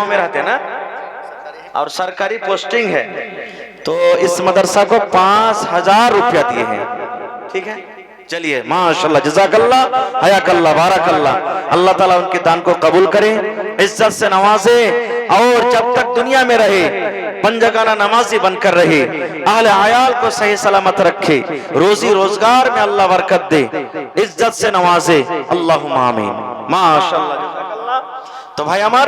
गांव में रहते हैं ना, और सरकारी पोस्टिंग है, तो इस मदरसा को 5,000 रुपया दिए हैं। ठीक है, चलिए माशाल्लाह, जज़ाकल्लाह, हयाकल्लाह, बारकल्लाह। अल्लाह ताला उनके दान को कबूल करे, इज्जत से नवाजे, और जब तक दुनिया में रहे पंजगाना नमाजी बनकर रहे, अहले आयाल को सही सलामत रखे, रोजी रोजगार में अल्लाह बरकत दे, इज्जत से नवाजे, अल्लाहुम्मा आमीन। माशाल्लाह, जज़ाकल्लाह। तो भाई আমার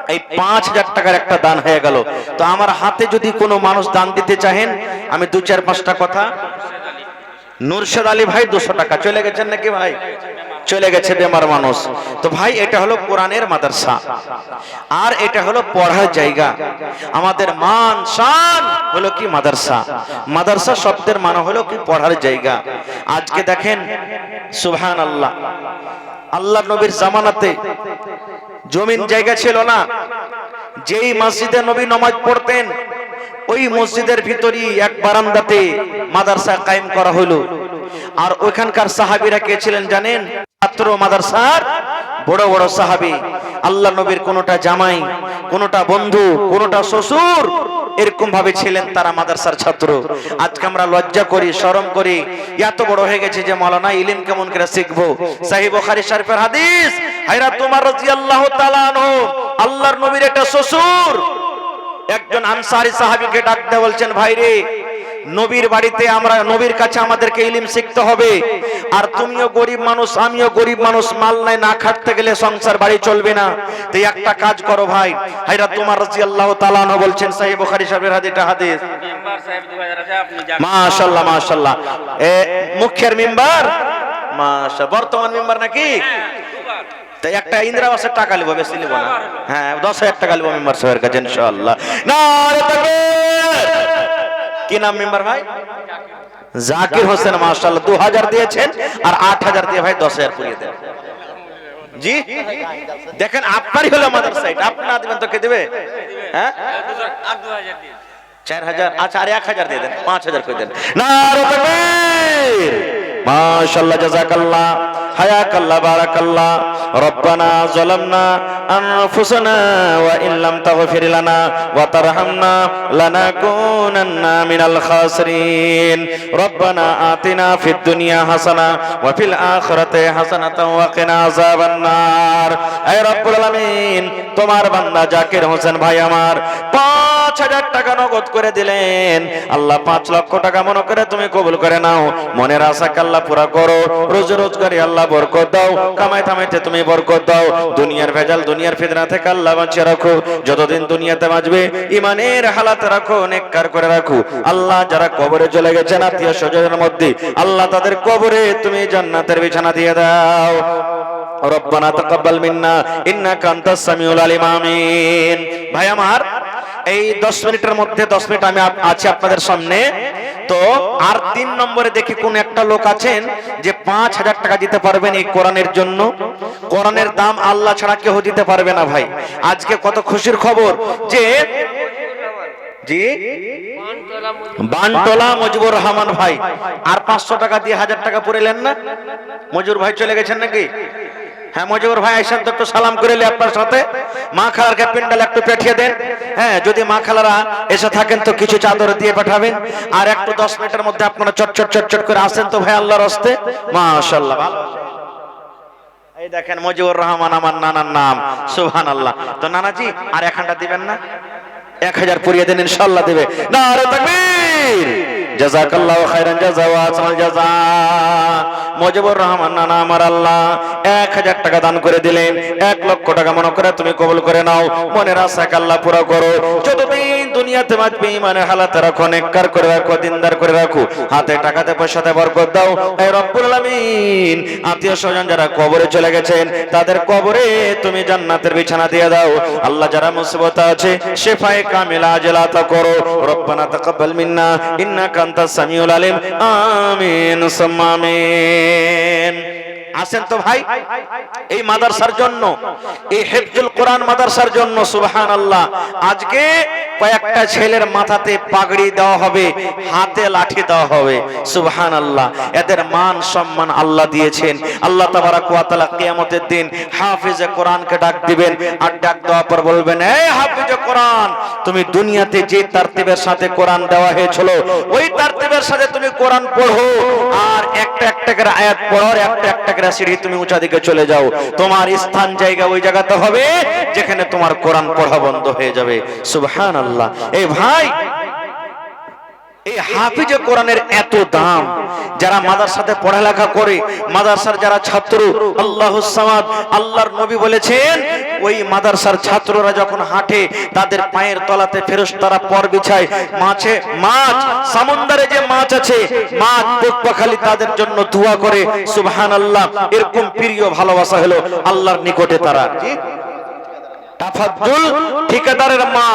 এই 5,000 টাকার একটা দান হয়ে গেল। তো আমার হাতে যদি কোনো মানুষ দান দিতে চাহেন, আমি 2-4-5টা কথা। নুরশেদ আলী ভাই 200 টাকা চলে গেছেন নাকি ভাই? চলে গেছে, বেমার মানুষ। তো ভাই এটা হলো কোরআনের মাদ্রাসা, আর এটা হলো পড়ার জায়গা। আমাদের মান শান হলো কি মাদ্রাসা। মাদ্রাসা শব্দের মানে হলো কি পড়ার জায়গা। আজকে দেখেন সুবহানাল্লাহ, আল্লাহ নবীর জামানাতে জমিন জায়গা ছিল না। যেই মসজিদে নবী নামাজ পড়তেন, ওই মসজিদের ভিতরই এক বারান্দাতে মাদ্রাসা কায়েম করা হলো। আর ওইখানকার সাহাবীরা কে ছিলেন জানেন? ছাত্র মাদ্রাসার বড় বড় সাহাবী। আল্লাহ নবীর কোনটা জামাই, কোনটা বন্ধু, কোনটা শ্বশুর, এরকম ভাবে ছিলেন তারা মাদ্রাসার ছাত্র। আজকে আমরা লজ্জা করি, শরম করি, এত বড় হয়ে গেছে যে মাওলানা ইলম কেমন করে শিখবো। সহিহ বুখারী শরীফের হাদিস, হযরত উমর রাদিয়াল্লাহু তাআলা আনহু আল্লাহর নবীর একটা শ্বশুর একজন আনসারী সাহাবীকে ডাক দিয়ে বলছেন, ভাই রে, নবীর বাড়িতে আমরা, নবীর কাছে আমাদেরকে ইলম শিখতে হবে, আর তুমিও গরিব মানুষ, আমিও গরিব মানুষ, মাল নাই, না খাটতে গেলে সংসার বাড়ি চলবে না। তো একটা কাজ করো ভাই। হযরত উমর রাদিয়াল্লাহু তাআলা আনহু বলছেন, সহিহ বুখারী শরীফের হাদিস, মাশাআল্লাহ মাশাআল্লাহ, মুখের মিম্বার, মাশাআল্লাহ, বর্তমান মিম্বার নাকি? একটা ইন্দিরাবাসের টাকা লিব, বেশি লিব না। হ্যাঁ, 10,000 টাকা লিব মেম্বার সাহেবের কাছে ইনশাআল্লাহ। নারে তাকবীর। কি নাম মেম্বার ভাই? জাকির হোসেন, মাশাআল্লাহ। 2000 দিয়েছেন, আর 8000 দিয়ে ভাই 10,000 পুরিয়ে দেন। জি দেখেন, আপনারই হলো মাদ্রাসা, এটা আপনি না দিবেন তো কে দিবে? হ্যাঁ, 4,000। আচ্ছা, আর 1,000 দিয়ে দেন, 5,000 করে দেন। নারে তাকবীর, মাশাআল্লাহ, জাযাকাল্লাহ, হায়াকাল্লাহ, বারাকাল্লাহ। রব্বানা যালামনা আনফুসানা ওয়া ইন লাম তাগফির লানা ওয়া তারহামনা লানাকুনান্না মিনাল খাসিরিন। রব্বানা আতিনা ফিদ দুনিয়া হাসানা ওয়া ফিল আখিরাতি হাসানাতাও ওয়া কিনা আযাবান নার। হে রব্বুল আলামিন, তোমার বান্দা জাকির হোসেন ভাই আমার 5,000 টাকা নগদ করে দিলেন। আল্লাহ 5 লক্ষ টাকা মনে করে তুমি কবুল করে নাও। মনের আশাকে আল্লাহ পুরা করো, রোজি রোজগারে আল্লাহ বরকত দাও, কামাই থামাইতে তুমি বরকত দাও, দুনিয়ার ভেজাল, দুনিয়ার ফিতনা থেকে আল্লাহ বাঁচিয়ে রাখো। যতদিন দুনিয়াতে বাঁচবে ইমানের হালাতে রাখো, নেককার করে রাখো। আল্লাহ যারা কবরে চলে গেছেন আত্মীয় স্বজনের মধ্যে, আল্লাহ তাদের কবরে তুমি জান্নাতের বিছানা দিয়ে দাও। রব্বানা তাকাব্বাল মিন্না ইন্নাকা আনতাস সামিউল আলিম। আমিন। ভাই আমার, এই 10 মিনিটের মধ্যে 10 মিনিট আমি আছি আপনাদের সামনে। তো আর 3 নম্বরে দেখি কোন একটা লোক আছেন যে 5,000 টাকা দিতে পারবেন এই কোরআনের জন্য। কোরআনের দাম আল্লাহ ছাড়া কেউ দিতে পারবে না ভাই। আজকে কত খুশির খবর যে জি বানটোলা মজিবুর রহমান ভাই আর 500 টাকা দিয়ে 1000 টাকা পুরেলেন না? মজিবুর ভাই চলে গেছেন নাকি? হ্যাঁ, মজিবুর ভাই আইসেন তো একটু সালাম করে লে আপনার সাথে। মা খালারকে পিন্ডাল একটু পাঠিয়ে দেন। হ্যাঁ, যদি মা খালারা এসে থাকেন তো কিছু চাদর দিয়ে পাঠাবেন। আর একটু 10 মিনিটের মধ্যে আপনারা চটচট চটচট করে আসেন তো ভাই আল্লাহর রাস্তে। মাশাআল্লাহ। এই দেখেন মজিবুর রহমান আমার নানার নাম, সুবহানাল্লাহ। তো নানাজি আর 1 দিবেন না? 1000 পুরিয়ে দেন, ইনশাআল্লাহ দেবে। নারে তাকবীর, জাযাকাল্লাহু খাইরান জাযা ওয়া আহসানাল জাযা। মজিবুর রহমান নানা আমার আল্লাহ 1000 টাকা দান করে দিলেন। 1 লক্ষ টাকা মনে করে তুমি কবুল করে নাও। মনের আশাকে আল্লাহ পুরো করো। যতদিন দুনিয়াতে বাঁচবে ইমানের হালাতে রাখো, নেককার করে রাখো, দিনদার করে রাখো। হাতে টাকাতে পয়সাতে বরকত দাও। হে রব্বুল আলামিন, আত্মীয় স্বজন যারা কবরে চলে গেছেন তাদের কবরে তুমি জান্নাতের বিছানা দিয়ে দাও। আল্লাহ যারা মুসিবতে আছে শিফায়ে কামিলা আজলা আতা করো। রব্বানা তাকাব্বাল মিন্না ইন্নাকা আনতাস সামিউল আলিম। আমিন সুম্মা আমিন। আসেন তো ভাই, এই মাদ্রাসার জন্য, এই হিফজুল কোরআন মাদ্রাসার জন্য সুবহানাল্লাহ আজকে কয়েকটা ছেলের মাথাতে পাগড়ি দেওয়া হবে, হাতে লাঠি দেওয়া হবে। সুবহানাল্লাহ। এদের মান সম্মান আল্লাহ দিয়েছেন। আল্লাহ তাবারাক ওয়া তাআলা কিয়ামতের দিন হাফেজে কোরআনকে ডাক দিবেন, আর ডাক দেওয়ার পর বলবেন, এই হাফেজে কোরআন, তুমি দুনিয়াতে যে তারতিবের সাথে কোরআন দেওয়া হয়েছিল ওই তারতিবের সাথে তুমি কোরআন পড়ো, আর একটা একটা করে আয়াত পড়ো, আর একটা একটা করে সিঁড়ি তুমি উঁচা দিকে চলে যাও। তোমার স্থান জায়গা ওই জায়গাতে হবে যেখানে তোমার কোরআন পড়া বন্ধ হয়ে যাবে। সুবহানাল্লাহ। এই ভাই, এই হাফিজে কোরআনের এত দাম। যারা মাদ্রাসাতে পড়ালেখা করে, মাদ্রাসার যারা ছাত্র, আল্লাহুস সামাদ, আল্লাহর নবী বলেছেন ওই মাদ্রাসার ছাত্ররা যখন হাঁটে তাদের পায়ের তলাতে ফেরেশতারা পর বিছায়। মাছ সমুদ্রে যে মাছ আছে, মাছ বুকপাখালি তাদের জন্য দোয়া করে। সুবহানাল্লাহ। এরকম প্রিয় ভালোবাসা হলো আল্লাহর নিকটে তারা। তাফাদ্দুল ঠিকাদারের মা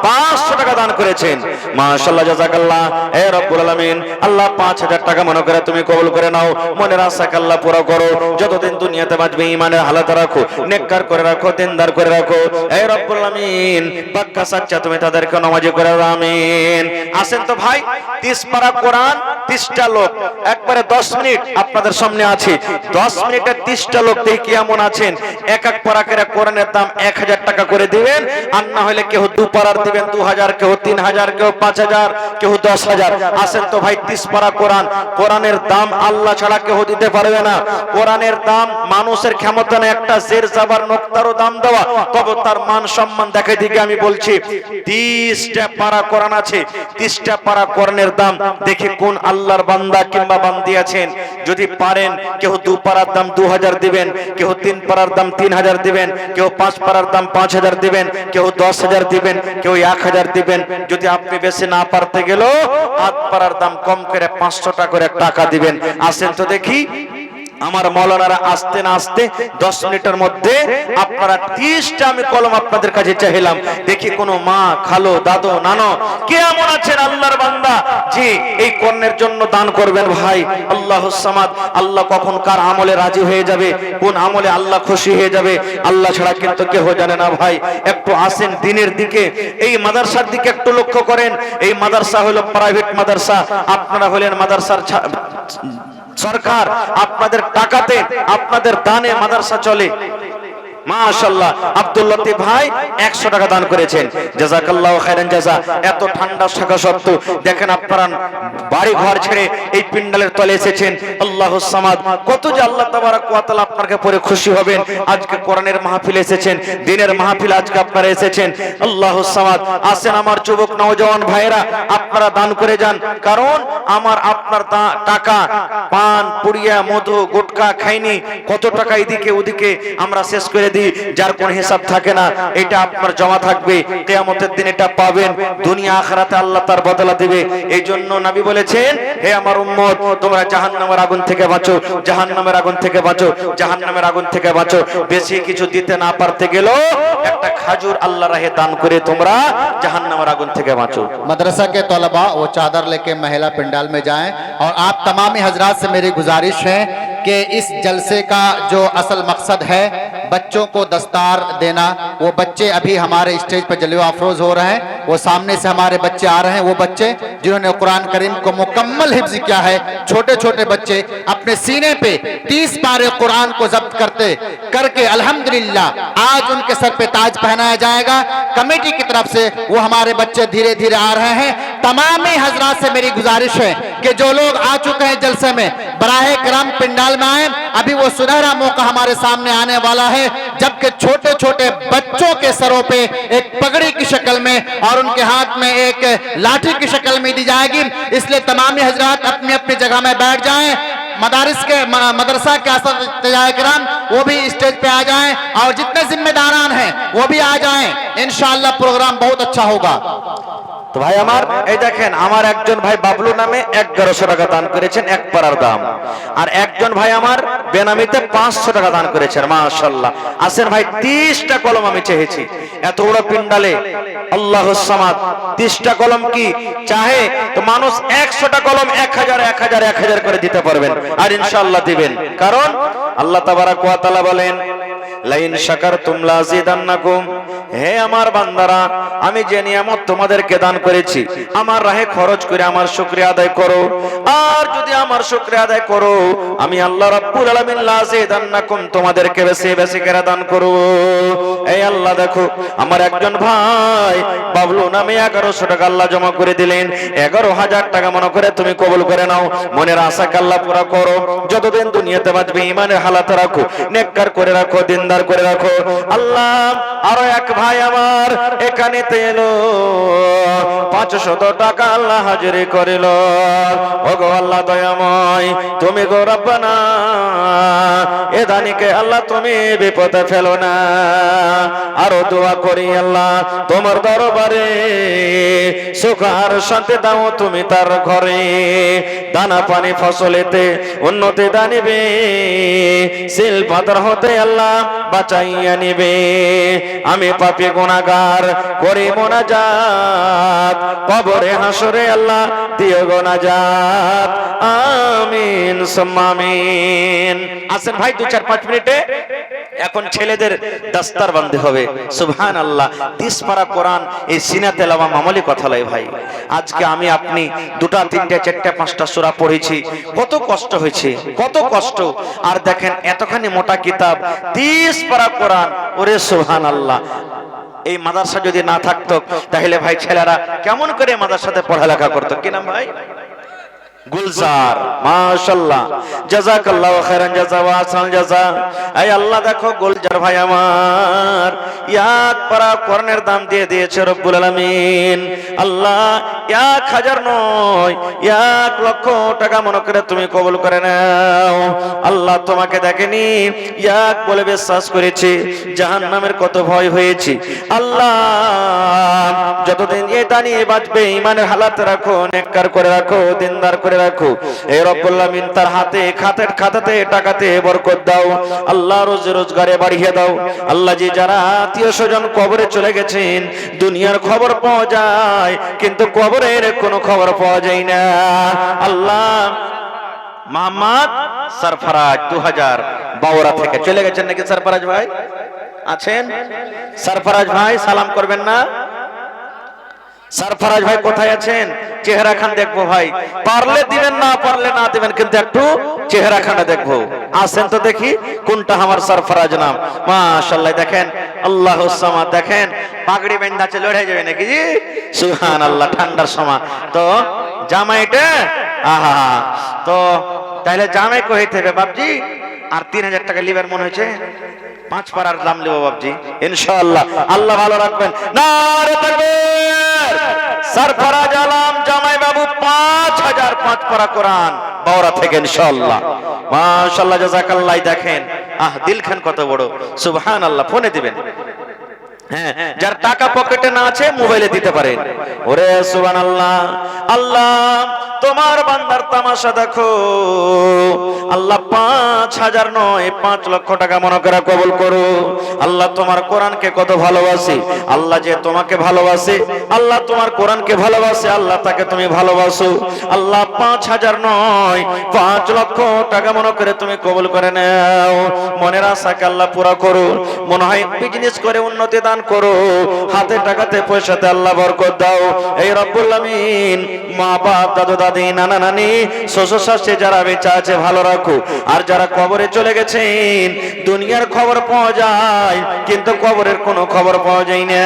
500 টাকা দান করেছেন। মাশাআল্লাহ, জাযাকাল্লাহ। হে রব্বুল আলামিন, আল্লাহ 5000 টাকা মনে করে তুমি কবুল করে নাও। মনের আশাকে আল্লাহ পুরো করো। যতদিন দুনিয়াতে বাঁচবে ঈমানের হালাত রাখো, নেককার করে রাখো, দিনদার করে রাখো। হে রব্বুল আলামিন, পাক্কা সাচ্চা তুমি তাদেরকে নামাজি করে দাও। আমিন। আসেন তো ভাই, 30 পারা কোরআন, 30টা লোক, একবারে 10 মিনিট আপনাদের সামনে আছে। 10 মিনিটে 30টা লোক দেখি কেমন আছেন। এক এক পারা করে কোরআনের দাম 1000 টাকা করে দিবেন, আর না হলে কেউ 2 পারার দিবেন 2000, কেউ 3000, কেউ 5000, কেউ 10000। আসেন তো ভাই, 30 পারা কোরআন, কোরআনের দাম আল্লাহ ছাড়া কেউ দিতে পারবে না। কোরআনের দাম মানুষের ক্ষমতা না একটা জের জাবার নোক্তারও দাম দেওয়া, তবে তার মান সম্মান দেখে দিকে আমি বলছি 30টা পারা কোরআন আছে। 30টা পারা কোরআনের দাম দেখে কোন আল্লাহর বান্দা কিংবা বান্দি আছেন, যদি পারেন কেউ 2 পারার দাম 2000 দিবেন, কেউ 3 পারার দাম 3000 দিবেন, কেউ 5 পারার দাম 5000 দিবেন, কেউ 10000 দিবেন, কেউ 1000 দিবেন। যদি আপনি বেশি না পারতে গেলেও 8 পারার দাম কম করে 500 টাকা করে টাকা দিবেন। আসেন তো দেখি আমার মৌলানারা আসতে না আসতে 10 মিনিটের মধ্যে আপনারা 30টা আমি কলম আপনাদের কাছে চাইলাম। দেখি কোন মা, খালো, দাদু, নানো কে এমন আছেন আল্লাহর বান্দা জি এই কর্ণের জন্য দান করবেন। ভাই, আল্লাহুস সামাদ, আল্লাহ কখন কার আমলে রাজি হয়ে যাবে, কোন আমলে আল্লাহ খুশি হয়ে যাবে আল্লাহ ছাড়া কিন্তু কেউ জানে না। ভাই, একটু আসেন দিনের দিকে, এই মাদ্রাসার দিকে একটু লক্ষ্য করেন। এই মাদ্রাসা হলো প্রাইভেট মাদ্রাসা, আপনারা হলেন মাদ্রাসার সরকার। আপনাদের টাকাতে, আপনাদের দানে মাদ্রাসা চলে। মাশাআল্লাহ। আব্দুল লতিফ ভাই 100 টাকা দান করেছেন, জাযাকাল্লাহু খাইরান জাযা। এত ঠান্ডা থাকা সত্ত্বেও দেখেন আপনারা বাড়ি ঘর ছেড়ে এই পিন্ডালের তলে এসেছেন। আল্লাহুস সামাদ, কত যে আল্লাহ তাবারাক ওয়া তাআলা আপনাকে পরে খুশি হবেন। আজকে কোরআনের মাহফিলে এসেছেন, দিনের মাহফিলে আজকে আপনারা এসেছেন। আল্লাহুস সামাদ। আসেন আমার যুবক নওজওয়ান ভাইরা, আপনারা দান করে যান, কারণ আমার আপনার টাকা পান পুড়িয়া মধু গুটকা খাইনি, কত টাকা এদিকে ওদিকে আমরা শেষ করে যার কোন হিসাব থাকে না। এটা আপনার জমা থাকবে, কিয়ামতের দিন এটা পাবেন, দুনিয়া আখিরাতে আল্লাহ তার বদলা দিবে। এই জন্য নবী বলেছেন, হে আমার উম্মত, তোমরা জাহান্নামের আগুন থেকে বাঁচো, জাহান্নামের আগুন থেকে বাঁচো, জাহান্নামের আগুন থেকে বাঁচো। বেশি কিছু দিতে না পারতে গেলেও একটা খাজুর আল্লাহর রাহে দান করে তোমরা জাহান্নামের আগুন থেকে বাঁচো। मदरसा के तलबा वो चादर लेके महिला पंडाल में जाएं। और आप तमामी हजरात से मेरी गुजारिश है कि इस जलसे का जो असल मकसद है बच्चों को दस्तार देना। वो बच्चे अभी हमारे स्टेज पर जलवा अफरोज हो रहे हैं, वो सामने से हमारे बच्चे आ रहे हैं, वो बच्चे जिन्होंने कुरान करीम को मुकम्मल हिफ्ज किया है। छोटे छोटे बच्चे अपने सीने पे 30 पारे कुरान को जब्त करके अल्हम्दुलिल्लाह आज उनके सर पे ताज पहनाया जाएगा। कमेटी की तरफ से वो हमारे बच्चे धीरे धीरे आ रहे हैं। तमामी हजरात से मेरी गुजारिश है कि जो लोग आ चुके हैं जलसे में, बराहे करम पिंडाल में आए। अभी वो सुनहरा मौका हमारे सामने आने वाला है जबकि छोटे छोटे बच्चों के सरों पे एक पगड़ी की शक्ल में और उनके हाथ में एक लाठी की शक्ल में दी जाएगी। इसलिए तमामी हजरात अपनी अपनी जगह में बैठ जाएं। मदरसा के असतियाए-किराम वो भी स्टेज पे आ जाएं और जितने जिम्मेदारान हैं वो भी आ जाएं। इंशाअल्लाह प्रोग्राम बहुत अच्छा होगा। তো ভাই আমার এই দেখেন, আমার একজন ভাই বাবলু নামে 1100 টাকা দান করেছেন, এক পারার দাম। আর একজন ভাই আমার বেনামিতে 500 টাকা দান করেছেন। মাশাআল্লাহ। আসেন ভাই, 30টা কলম আমি চেয়েছি এত বড় পিন্ডালে। আল্লাহুস সামাদ, 30টা কলম কি চাহে তো মানুষ 100টা কলম 1000 1000 1000 করে দিতে পারবেন, আর ইনশাআল্লাহ দিবেন। কারণ আল্লাহ তাবারাক ওয়া তাআলা বলেন, লাইন শাকারতুম লাযিদান্নাকুম, হে আমার বান্দারা, আমি যে নিয়ামত তোমাদেরকে দান করেছি আমার রাহে খরচ করে আমার শুকরিয়া আদায় করো। আর যদি আমার শুকরিয়া আদায় করো, আমি আল্লাহ রাব্বুল আলামিন লাযিদান্নাকুম, তোমাদেরকে বেশি বেশি করে দান করব। এই আল্লাহ দেখো, আমার একজন ভাই বাবলু নামে 1100 টাকা আল্লাহ জমা করে দিলেন। 11,000 টাকা মনে করে তুমি কবুল করে নাও। মনের আশাকে আল্লাহ পুরা করো। যতদিন দুনিয়াতে বাঁচবে ইমানের হালাতে রাখো, নেককার করে রাখো, দিনদার করে রাখো। আল্লাহ আরো এক ভাই আমার এখানে এলো, 500 টাকা আল্লাহ হাজিরি করিল। ওগো আল্লাহ দয়াময়, তুমি গো রব্বানা, এ দানিকে আল্লাহ তুমি বিপদে ফেলো না। আরো দোয়া করি আল্লাহ তোমার দরবারে, সুখ আর শান্তি দাও তুমি তার ঘরে। দানা পানি ফসলেতে উন্নতি দানিবে, সিল পাথর হতে আল্লাহ বাঁচাইয়া নিবে। আমি পাপী গুনাহগার করি মোনাজাত, কবরে হাসরে আল্লাহ দিও গো নাজাত। আমিন সুম্মা আমিন। আসেন ভাই 2-4-5 মিনিটে এখন ছেলেদের দাস্তার বান্ধে হবে। সুবহানাল্লাহ। 30 পারা কোরআন এই সিনা তেলাওয়া মামুলি কথা লয় ভাই। আজকে আমি আপনি 2টা 3টা 4টা 5টা সূরা পড়েছি, কত কষ্ট হয়েছে, কত কষ্ট। আর দেখেন এতখানি মোটা কিতাব, 30 পারা কোরআন। ওরে সুবহানাল্লাহ। এই মাদ্রাসা যদি না থাকতো তাহলে ভাই ছেলেরা কেমন করে মাদ্রাসাতে পড়ালেখা করতো? কি নাম ভাই? গুলজার। মাশাআল্লাহ, জাযাকাল্লাহু খাইরান জাযা ওয়া আহসানাল জাযা। এই আল্লাহ দেখো গুলজার ভাই আমার এক পারা কোরআনের দাম দিয়ে দিয়েছে রব্বুল আলামিন। আল্লাহ 1000 নয় 1,00,000 টাকা মনে করে তুমি কবুল করে নাও। আল্লাহ তোমাকে দেখেনি, এক বলে বিশ্বাস করেছি, জাহান্নামের কত ভয় হয়েছে। আল্লাহ যতদিন এটা নিয়ে বাঁচবে ইমানের হালাতে রাখো, নেককার করে রাখো, দিনদার করে রাখো। এই রব্বুল আমিন তার হাতে খাতাতে টাকাতে বরকত দাও। আল্লাহ রোজি রোজগারে বাড়িয়ে দাও। আল্লাহ জি যারা আত্মীয় স্বজন কবরে চলে গেছেন, দুনিয়ার খবর পাওয়া যায় কিন্তু কবরের কোনো খবর পাওয়া যায় না। আল্লাহ মোহাম্মদ সরফরাজ 2000 বাওরা থেকে চলে গেছেন নাকি? সরফরাজ ভাই আছেন? সরফরাজ ভাই সালাম করবেন না? সরফরাজ ভাই কোথায় আছেন? চেহারা খান দেখবো ভাই, পারলে দিবেন, না পারলে না দিবেন, কিন্তু একটু চেহারা খানটা দেখবো। আসেন তো দেখি কোনটা আমার সরফরাজ নাম। মাশাআল্লাহ দেখেন, আল্লাহুস সামাদ। দেখেন পাগড়ি বেঁধে লড়ে যাবে নাকি জি? সুবহানাল্লাহ। ঠান্ডার সময় তো জামাইটা, আহা, তো তাহলে জামাই কই হইতে হবে বাপজি? আর 3000 টাকা লিবার মনে হয়েছে, 5 পারার দাম লিব বাপজি ইনশাআল্লাহ। আল্লাহ ভালো রাখবেন। নারে তাকবীর। সরফরাজ আলম জামাই বাবু 5000 5 পারা কোরআন বাওরা থেকে ইনশাআল্লাহ। মাশাআল্লাহ জাযাকাল্লাহ। দেখেন দিলখান কত বড়, সুবহানাল্লাহ। ফোনে দিবেন, হ্যাঁ, যার টাকা পকেটে না আছে মোবাইলে দিতে পারেন। ওরে সুবহানাল্লাহ। আল্লাহ তোমার বান্দার তামাশা দেখো। আল্লাহ 5000 নয় 5 লক্ষ টাকা মনে করে কবুল করো। আল্লাহ তোমার কোরআনকে কত ভালোবাসে। আল্লাহ যে তোমাকে ভালোবাসে, আল্লাহ তোমার কোরআনকে ভালোবাসে, আল্লাহ তাকে তুমি ভালোবাসো। আল্লাহ 5000 নয় 5 লক্ষ টাকা মনে করে তুমি কবুল করে নাও। মনের আশাকে আল্লাহ পুরা করো। মনে হয় বিজনেস করে উন্নতি দান করো, হাতে টাকাতে পয়সাতে আল্লাহ বরকত দাও। এই রব্বুল আমিন মা বাপ দাদু দাদি নানা নানি শ্বশুর শাশুড়ি যারা বেঁচে আছে ভালো রাখো। আর যারা কবরে চলে গেছেন, দুনিয়ার খবর পাওয়া যায় কিন্তু কবরের কোনো খবর পাওয়া যায় না।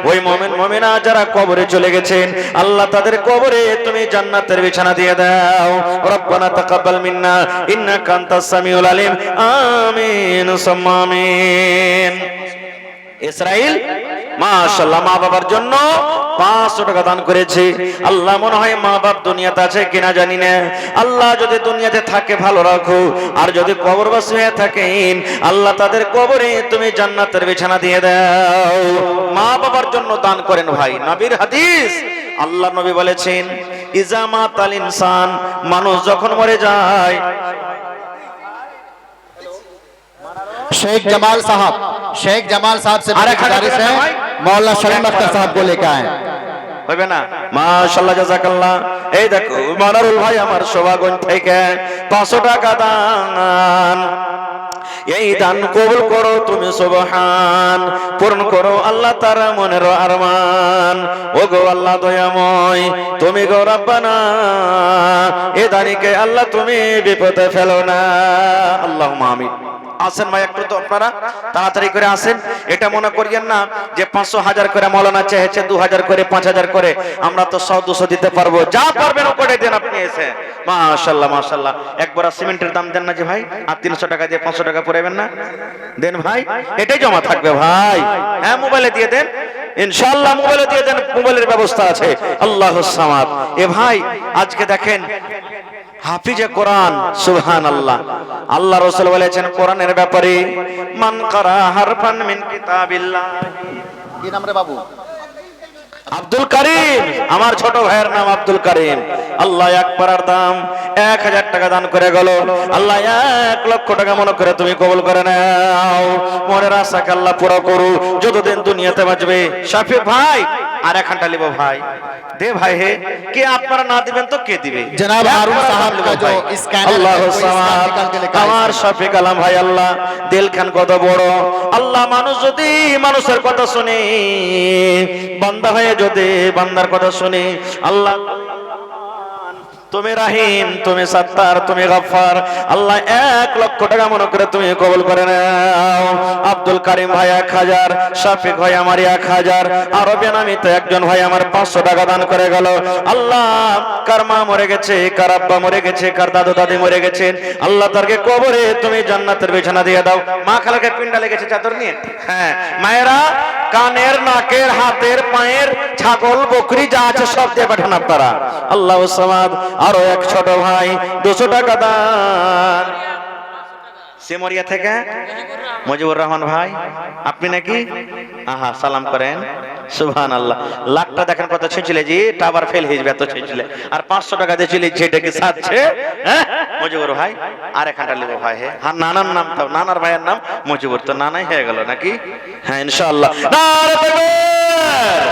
ওই মুমিন মুমিনা যারা কবরে চলে গেছেন, আল্লাহ তাদের কবরে তুমি জান্নাতের বিছানা দিয়ে দাও। রব্বানা তাকাব্বাল মিন্না ইন্নাকা আনতাস সামিউল আলিম। আমিন সুম্মা আমিন। ইসরাইল মাশাআল্লাহ মা বাবার জন্য 500 টাকা দান করেছে। আল্লাহ মনে হয় মা বাপ দুনিয়াতে আছে কিনা জানি না। আল্লাহ যদি দুনিয়াতে থাকে ভালো রাখো, আর যদি কবরবাসী হয়ে থাকেন আল্লাহ তাদের কবরে তুমি জান্নাতের বিছানা দিয়ে দাও। মা বাবার জন্য দান করেন ভাই। নবীর হাদিস, আল্লাহ নবী বলেছেন ইজা মাতাল ইনসান, মানুষ যখন মরে যায়। शेख जमाल साहब से गुजारिश है मौलाना शरीफ अख्तर साहब को लेकर आए। হবে না? মাশাআল্লাহ জাযাকাল্লাহ। এই দেখো মানারুল ভাই আমার শোভাগঞ্জ থেকে 500 টাকা দান। এই দান কবুল করো তুমি সুবহান, পূরণ করো আল্লাহ তার মনের আরমান। ও গো আল্লাহ দয়াময়, তুমি গো রব্বানা, এ দানিকে আল্লাহ তুমি বিপদে ফেলো না, আল্লাহুম্মা আমিন। আসেন ভাই, একটু তো আপনারা তাড়াতাড়ি করে আসেন। এটা মনে করিয়েন না যে 500-1000 করে মৌলানা চেয়েছে, 2000 করে 5000 করে, আমরা তো 100-200 দিতে পারবো। যা পারবেন ও করে দেন আপনি এসে। মাশাআল্লাহ মাশাআল্লাহ। একবার সিমেন্টের দাম দেন না যে ভাই, আর 300 টাকা দিয়ে 500 টাকা পড়াবেন না, দেন ভাই, এটাই জমা থাকবে ভাই। হ্যাঁ, মোবাইলে দিয়ে দেন ইনশাআল্লাহ, মোবাইলে দিয়ে দেন, মোবাইলের ব্যবস্থা আছে। আল্লাহুস সামাদ। এ ভাই আজকে দেখেন হাফিজে কোরআন, সুবহানাল্লাহ। আল্লাহ রাসূল বলেছেন কোরআনের ব্যাপারে, মান কারা হারফান মিন কিতাবিল্লাহ। কি নাম রে বাবু? আব্দুল করিম, আমার ছোট ভাইয়ের নাম আব্দুল করিম। আল্লাহ একবারের দাম 1000 টাকা দান করে গেল। আল্লাহ 1 লক্ষ টাকা মনে করে তুমি কবুল করে নাও। মনের আশাকে আল্লাহ পুরো করু, যতদিন দুনিয়াতে বাঁচবে। শাফিক ভাই আর একখানটা লিব ভাই, দে ভাই। হে কে আপনারা না দিবেন তো কে দিবে? जनाब हारून साहब का जो स्कैनर আল্লাহু সামাদ। আমার শফিক আলম ভাই, আল্লাহ দিল খান কত বড়। আল্লাহ মানুষ যদি মানুষের কথা শুনে, বান্দা হয়ে যদি বান্দার কথা শুনে, আল্লাহ তুমি রাহিম, তুমি সাত্তার, তুমি গফফার। আল্লাহ 1 লক্ষ টাকা মনে করে তুমি কবুল করে নাও। আব্দুল করিম ভাই 1000, শাফিক ভাই আমার 1000, আরো বেনামিতে একজন ভাই আমার 500 টাকা দান করে গেল। আল্লাহ কার মা মরে গেছে, কার আব্বা মরে গেছে, কার দাদু দাদি মরে গেছেন, আল্লাহ তারকে কবরে তুমি জান্নাতের বিছানা দিয়ে দাও। মা খালাকে পিন্ডা লেগেছে চাদর নিয়ে। হ্যাঁ মায়েরা, কানের, নাকের, হাতের, পায়ের, ছাগল, বকরি যা আছে সব দিয়ে পাঠান আপনারা। আল্লাহু সামাদ। আরো এক ছোট ভাই 200 টাকা দান, সিমরিয়া থেকে মুজিবুর রহমান ভাই। আপনি নাকি? আহা, সালাম করেন। সুবহানাল্লাহ। লাখটা দেখেন কত ছেঁচলে জি, টাবার ফেল হয়ে যাবে এত ছেঁচলে। আর 500 টাকা দিয়ে চলে যেটাকে সাথে, হ্যাঁ মুজিবুর ভাই। আর এখানটা লিব ভাই। হ্যাঁ, নানার নাম তো, নানার ভাইয়ের নাম মুজিবুর, তো নানাই হয়ে গেল নাকি? হ্যাঁ ইনশাআল্লাহ। নারে তাকবীর।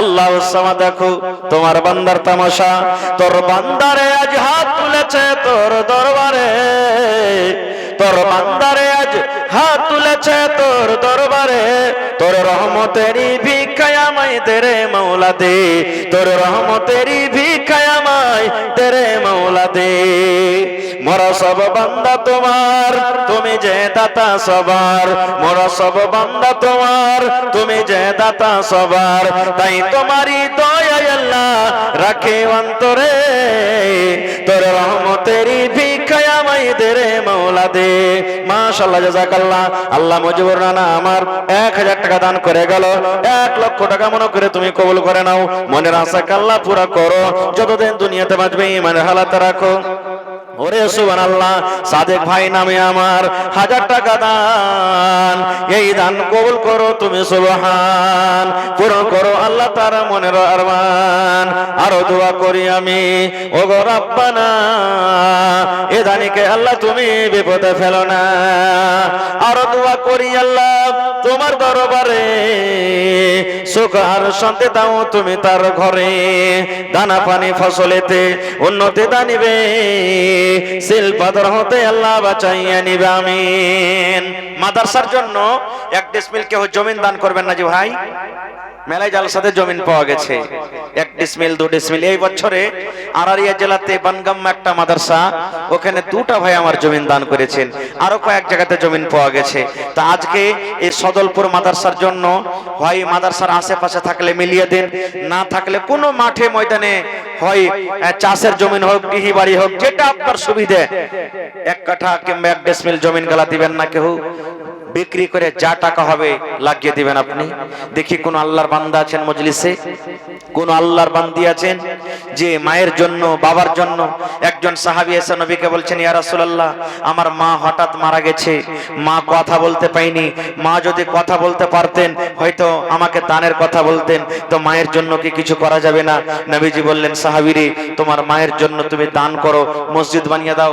আল্লাহ সামা, দেখো তোমার বান্দার তামাশা। তোর বান্দারে আজ হাত তুলেছে তোর দরবারে, তোর বান্দারে আজ হাত তুলেছে তোর দরবারে। তোর রহমতেরই ভিক্ষায় আমায় দে রে মৌলা দে, তোর রহমতেরই ভিক্ষায় আমায় দে রে মৌলা দে। মোরা সব বান্দা তোমার, তুমি যে দাতা সবার। মোরা সব বান্দা তোমার, তুমি যে দাতা সবার। তাই তোমারই দয়া আল্লাহ রাখে অন্তরে, তোর রহমতেরই ভিক্ষায় আমায় দে রে মৌলা দে। মাশাআল্লাহ, জাযাকাল্লাহ। আল্লাহ মুজিবুর রানা আমার 1000 টাকা দান করে গেল। 1 লক্ষ টাকা মনে করে তুমি কবুল করে নাও। মনের আশাকে আল্লাহ পুরা করো, যতদিন দুনিয়াতে বাঁচবে ইমানের হালাত রাখো। ওরে সুবহানাল্লাহ। সাদেক ভাই নামে আমার 1000 টাকা দান, এই দান কবুল করো তুমি সুবহান, পূরণ করো আল্লাহ তার মনের আরমান। আরো দোয়া করি আমি, ও গো রব্বানা, এ দানিকে আল্লাহ তুমি বিপদে ফেলো না। আরো দোয়া করি আল্লাহ তোমার দরবারে, সুখ আর শান্তি দাও তুমি তার ঘরে। দানা পানি ফসলেতে উন্নতি দানিবে, শিল্পাদর হতে আল্লাহ বাঁচাইয়া নিবে, আমিন। মাদ্রাসার জন্য 1 ডিসমিল কেউ জমিন দান করবেন না যে ভাই? মেলায় জালসাতে জমিন পাওয়া গেছে 1 ডিসমিল 2 ডিসমিল। এই বছরে আরারিয়া জেলাতে বানগাম একটা মাদ্রাসা, ওখানে 2টা ভাই আমার জমিন দান করেছেন। আরো কয়েক জায়গাতে জমিন পাওয়া গেছে। তা আজকে এই সদলপুর মাদ্রাসার জন্য হয় মাদ্রাসার আশেপাশে থাকলে মিলিয়ে দেন, না থাকলে কোনো মাঠে ময়দানে, হয় চাষের জমিন হোক, ডিহি বাড়ি হোক, যেটা আপনার সুবিধে, 1 কাঠা কিংবা 1 ডিসমিল জমিন গলা দিবেন না কেউ, বিক্রি করে যা টাকা হবে লাগিয়ে দিবেন আপনি। দেখি কোন আল্লাহর বান্দা আছেন মজলিসে, কোন আল্লাহর বান্দি আছেন যে মায়ের জন্য, বাবার জন্য। একজন সাহাবী এসে নবীকে বলছেন, ইয়া রাসূলুল্লাহ, আমার মা হঠাৎ মারা গেছে, মা কথা বলতে পাইনি, মা যদি কথা বলতে পারতেন হয়তো আমাকে দানের কথা বলতেন, তো মায়ের জন্য কি কিছু করা যাবে না? নবীজি বললেন, সাহাবীরে, তোমার মায়ের জন্য তুমি দান করো, মসজিদ বানিয়ে দাও।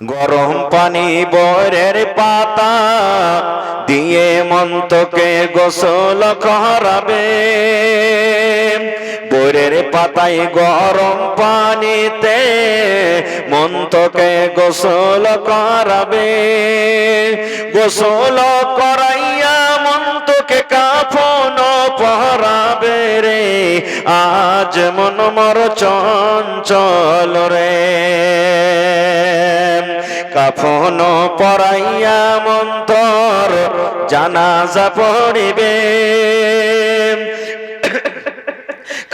গরম পানি বরের পাতা দিয়ে মন্তকে গোসল করাবে, বরের পাতায় গরম পানিতে মন্তকে গোসল করাবে, গোসল করাইয়া মন্তকে কাফন পরাবে রে, আজ মন মর চঞ্চল রে, কাফন পরাইয়া মন্তর জানাজা পড়িবে,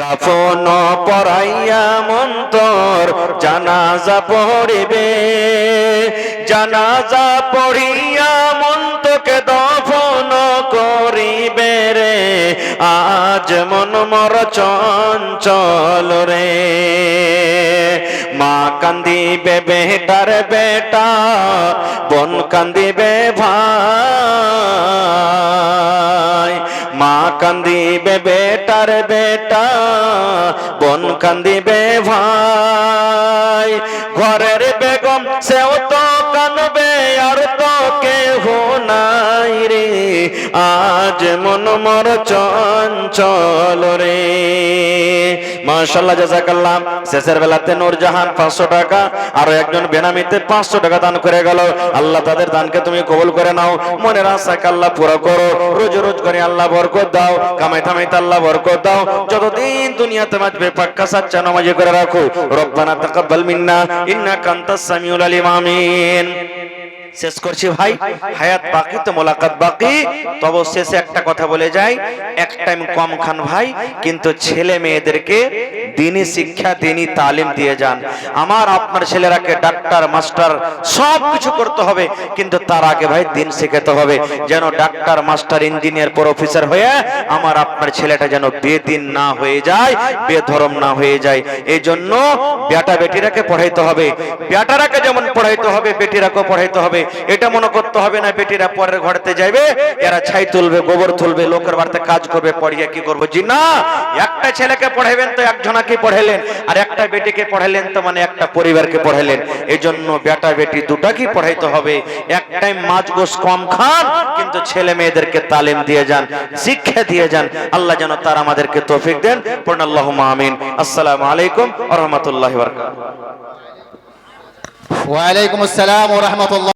কাফন পরাইয়া মন্তর জানাজা পড়িবে, জানাজা পড়িয়া মন্তকে দফন করিবে রে, আজ মন মর চঞ্চল রে, মা কান্দিবে বেটার বেটা, বোন কান্দিবে ভাই, মা কান্দিবে বেটার বেটা, বোন কান্দিবে ভাই, ঘরের বেগম সেও তো কানবে আর তো কেহ নাই রে, আজ মন মর চঞ্চল রে। মাশাআল্লাহ, জাযাকাল্লাহ। শেষের বেলাতে নূরজাহান 500 টাকা, আর একজন বেনামিতে 500 টাকা দান করে গেল। আল্লাহ তাদের দানকে তুমি কবুল করে নাও, মনের আশাকে আল্লাহ পুরো করো, রোজ রোজ করে আল্লাহ বরকত দাও, কামাই থামাইতে আল্লাহ বরকত দাও, যতদিন দুনিয়াতে বাঁচবে পাক্কা সাচ্চা নামাজি করে রাখো। রব্বানা তাকাব্বাল মিন্না ইন্নাকা আনতাস সামিউল আলিম, আমিন। শেষ করছি ভাই, হায়াত বাকি তো মোলাকাত বাকি, তবে শেষে একটা কথা বলে যাই, এক টাইম কম খান ভাই, কিন্তু ছেলে মেয়েদেরকে দিনী শিক্ষা দিনী তালিম দিয়ে যান। আমার আপনার ছেলেরাকে ডাক্তার মাস্টার সব কিছু করতে হবে, কিন্তু তার আগে ভাই দিন শেখাতে হবে, যেন ডাক্তার মাস্টার ইঞ্জিনিয়ার প্রফেসর হয়ে আমার আপনার ছেলেটা যেন বেদিন না হয়ে যায়, বেধর্ম না হয়ে যায়। এই জন্য বেটা বেটিরাকে পড়াইতে হবে, বেটারাকে যেমন পড়াইতে হবে বেটিরাকেও পড়াইতে হবে। এটা মনে করতে হবে না বেটিরা পরের ঘরেতে যাইবে, এরা ছাই তুলবে, গোবর তুলবে, লোকের বাড়িতে কাজ করবে, পড়িয়া কি করবো, জি না। একটা ছেলেকে পড়াইবেন তো একজনাকে পড়াইলেন, আর একটা বেটিকে পড়াইলেন তো মানে একটা পরিবারকে পড়াইলেন। এই জন্য বেটা বেটি দুটাকে পড়াইতে হবে। এক টাইম মাছ গোশ কম খান, কিন্তু ছেলে মেয়েদেরকে তালিম দিয়ে যান, শিক্ষা দিয়ে যান। আল্লাহ যেন তার আমাদেরকে তৌফিক দেন। পড়ুন আল্লাহুম্মা আমিন। আসসালামু আলাইকুম ওয়া রাহমাতুল্লাহি ওয়া বারাকাতুহু। ওয়া আলাইকুম আসসালাম ওয়া রাহমাতুল্লাহ।